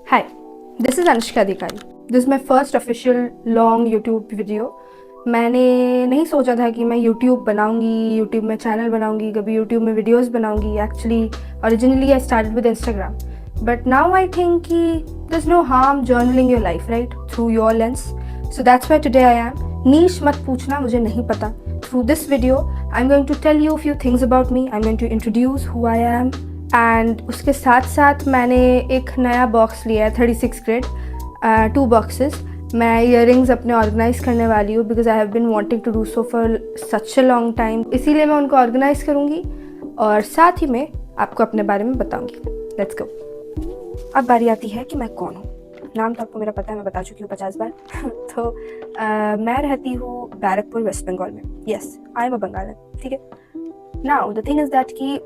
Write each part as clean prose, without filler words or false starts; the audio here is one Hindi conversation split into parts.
Hi, this is Anushka Adhikari. This is my first official long YouTube video. मैंने नहीं सोचा था कि मैं YouTube बनाऊंगी, YouTube में चैनल बनाऊंगी, कभी YouTube में वीडियोस बनाऊंगी. Actually, originally I started with Instagram. But now I think कि there's no harm journaling your life, right? Through your lens. So that's why today I am. Niche मत पूछना, मुझे नहीं पता. Through this video, I'm going to tell you a few things about me. I'm going to introduce who I am. And उसके साथ साथ मैंने एक नया बॉक्स लिया है 36 ग्रेड 2 बॉक्सेस. मैं ईयरिंग्स अपने ऑर्गेनाइज़ करने वाली हूँ because I have been wanting to do so for such a long time. इसीलिए मैं उनको ऑर्गेनाइज़ करूँगी और साथ ही में आपको अपने बारे में बताऊँगी. Let's go. अब बारी आती है कि मैं कौन हूँ. नाम तो आपको मेरा पता है, मैं बता चुकी हूँ 50 बार. तो मैं रहती हूँ बैरकपुर वेस्ट बंगाल में. Yes, I am a Bengali. ठीक है. Now the thing is that कि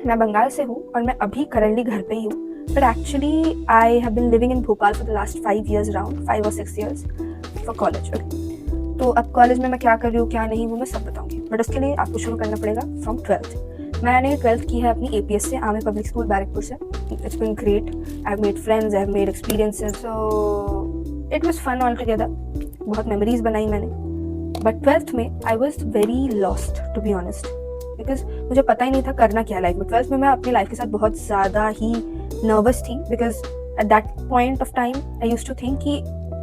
मैं बंगाल से हूँ और मैं अभी करंटली घर पे ही हूँ. But actually I have been living in Bhopal for the last 5 years, around 5 or 6 years for college. तो अब कॉलेज में मैं क्या कर रही हूँ क्या नहीं वो मैं सब बताऊँगी. बट उसके लिए आपको शुरू करना पड़ेगा फ्रॉम 12th. मैंने 12th की है अपनी APS से, आमिर पब्लिक स्कूल बैरकपुर से. It's been great. I have made friends, I have made experiences, so it was fun all together. बहुत मेमोरीज बनाई मैंने. बट 12th में I was very lost to be honest, because मुझे पता ही नहीं था करना क्या लाइफ में. 12th में मैं अपनी लाइफ के साथ बहुत ज़्यादा ही नर्वस थी because at that point of time I used to think कि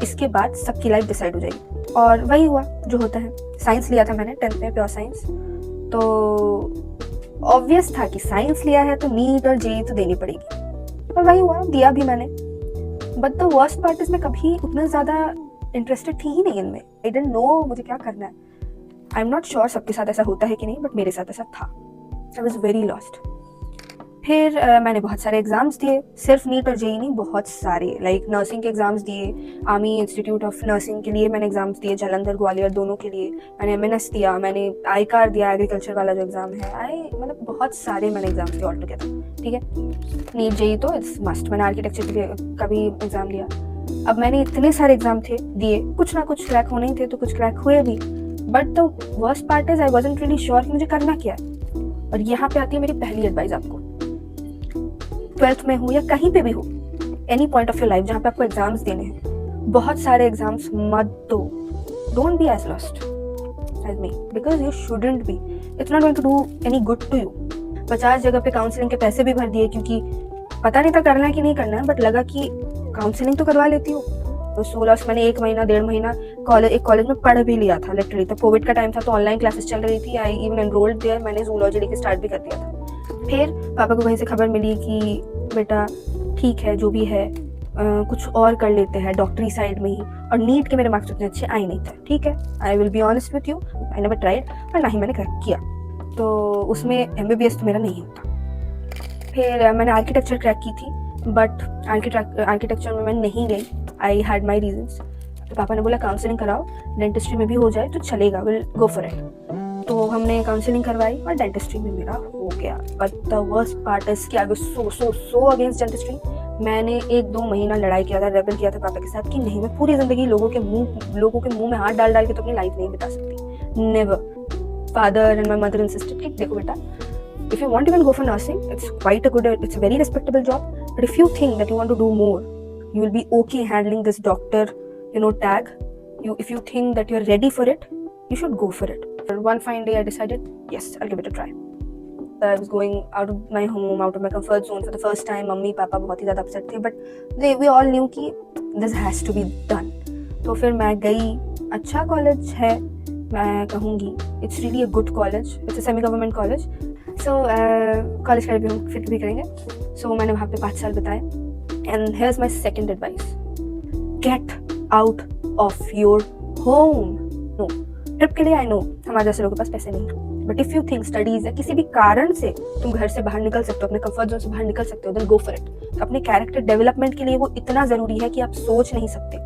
इसके बाद सबकी लाइफ डिसाइड हो जाएगी. और वही हुआ जो होता है. साइंस लिया था मैंने 10th में, प्योर साइंस. तो ऑब्वियस था कि साइंस लिया है तो नीट और जेईई तो देनी पड़ेगी. और वही हुआ, दिया भी मैंने. But the worst part is मैं कभी उतना ज़्यादा इंटरेस्टेड थी ही नहीं इनमें. आई डिडंट नो मुझे क्या करना है. आई एम नॉट श्योर सबके साथ ऐसा होता है कि नहीं, बट मेरे साथ ऐसा था. आई वॉज वेरी लॉस्ट. फिर मैंने बहुत सारे एग्ज़ाम्स दिए, सिर्फ नीट और जेईई नहीं, बहुत सारे. लाइक नर्सिंग के एग्ज़ाम्स दिए, आर्मी इंस्टीट्यूट ऑफ नर्सिंग के लिए मैंने एग्ज़ाम्स दिए, जालंधर ग्वालियर दोनों के लिए. मैंने MNS दिया, मैंने ICAR दिया, एग्रीकल्चर वाला जो एग्ज़ाम है. मतलब बहुत सारे मैंने एग्ज़ाम्स दिए ऑल टुगेदर. ठीक है. नीट जेईई तो इट्स मस्ट. मैंने आर्किटेक्चर का भी एग्ज़ाम दिया. अब मैंने इतने सारे एग्ज़ाम थे दिए, कुछ ना कुछ क्रैक होने ही थे तो कुछ क्रैक हुए भी. But the worst part is I wasn't really sure कि मुझे करना क्या है. और यहाँ पे आती है मेरी पहली एडवाइस आपको. 12th में हूँ या कहीं पे भी हो, any point of your life जहाँ पे आपको एग्जाम्स देने हैं, बहुत सारे एग्जाम्स मत दो. Don't be as lost as me because you shouldn't be. It's not going to do any good to you. 50 जगह पे काउंसलिंग के पैसे भी भर दिए क्योंकि पता नहीं था करना है कि नहीं करना है, बट लगा कि काउंसलिंग तो करवा लेती हूँ. तो 16 मैंने 1 महीना 1.5 महीना एक कॉलेज में पढ़ भी लिया था. लिटरली तो कोविड का टाइम था तो ऑनलाइन क्लासेस चल रही थी. I even enrolled there. मैंने जूलॉजी लेके स्टार्ट भी कर दिया था. फिर पापा को वहीं से खबर मिली कि बेटा ठीक है जो भी है कुछ और कर लेते हैं डॉक्टरी साइड में ही. और नीट के मेरे मार्क्स उतने अच्छे आए नहीं थे. ठीक है, I will be honest with you, I never tried और ना ही मैंने क्रैक किया. तो उसमें MBBS तो मेरा नहीं होता. फिर मैंने आर्किटेक्चर क्रैक की थी बट आर्किटेक्चर में मैं नहीं गई. I had my regions. तो पापा ने बोला काउंसलिंग कराओ, डेंटिस्ट्री में भी हो जाए तो चलेगा, विल गो फॉर इट. तो हमने काउंसलिंग करवाई और डेंटिस्ट्री में मेरा हो गया. But the worst part is कि I was so against dentistry. मैंने 1-2 महीना लड़ाई किया था, रेबल किया था पापा के साथ कि नहीं मैं पूरी जिंदगी लोगों के मुंह में हाथ डाल के तो अपनी लाइफ नहीं बिता सकती. Never. Father and my mother insisted कि देखो बेटा, if you want to even go for nursing, it's a very respectable job. But if you think that you want to do more, you will be okay handling this doctor, tag. If you think that you're ready for it, you should go for it. One fine day I decided, yes, I'll give it a try. So I was going out of my home, out of my comfort zone for the first time. Mummy papa बहुत ही ज़्यादा upset थे, but we all knew कि this has to be done. तो फिर मैं गई. अच्छा कॉलेज है मैं कहूँगी. It's really a good college. It's a semi-government college. So college का रिव्यू फिर भी करेंगे. सो मैंने वहाँ पे 5 साल बिताए. And here's my second advice. Get out of your home. No, trip के लिए आई नो हमारे जैसे लोगों के पास पैसे नहीं है, but if you think studies है किसी भी कारण से तुम घर से बाहर निकल सकते हो, अपने कंफर्ट जोन से बाहर निकल सकते हो, देन गो फॉर इट. तो अपने कैरेक्टर डेवलपमेंट के लिए वो इतना ज़रूरी है कि आप सोच नहीं सकते.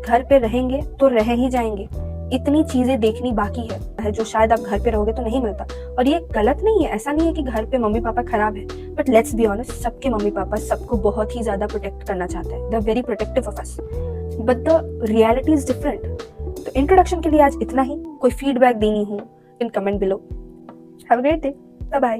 घर पे रहेंगे तो रह ही जाएंगे. इतनी चीज़ें देखनी बाकी है जो शायद आप घर पे रहोगे तो नहीं मिलता. और ये गलत नहीं है, ऐसा नहीं है कि घर पे मम्मी पापा खराब है, बट लेट्स बी ऑनेस्ट, सबके मम्मी पापा सबको बहुत ही ज़्यादा प्रोटेक्ट करना चाहते हैं. They are very protective of us, but the reality is different. तो इंट्रोडक्शन के लिए आज इतना ही. कोई फीडबैक देनी हो in comment below. Have a great day. Bye bye.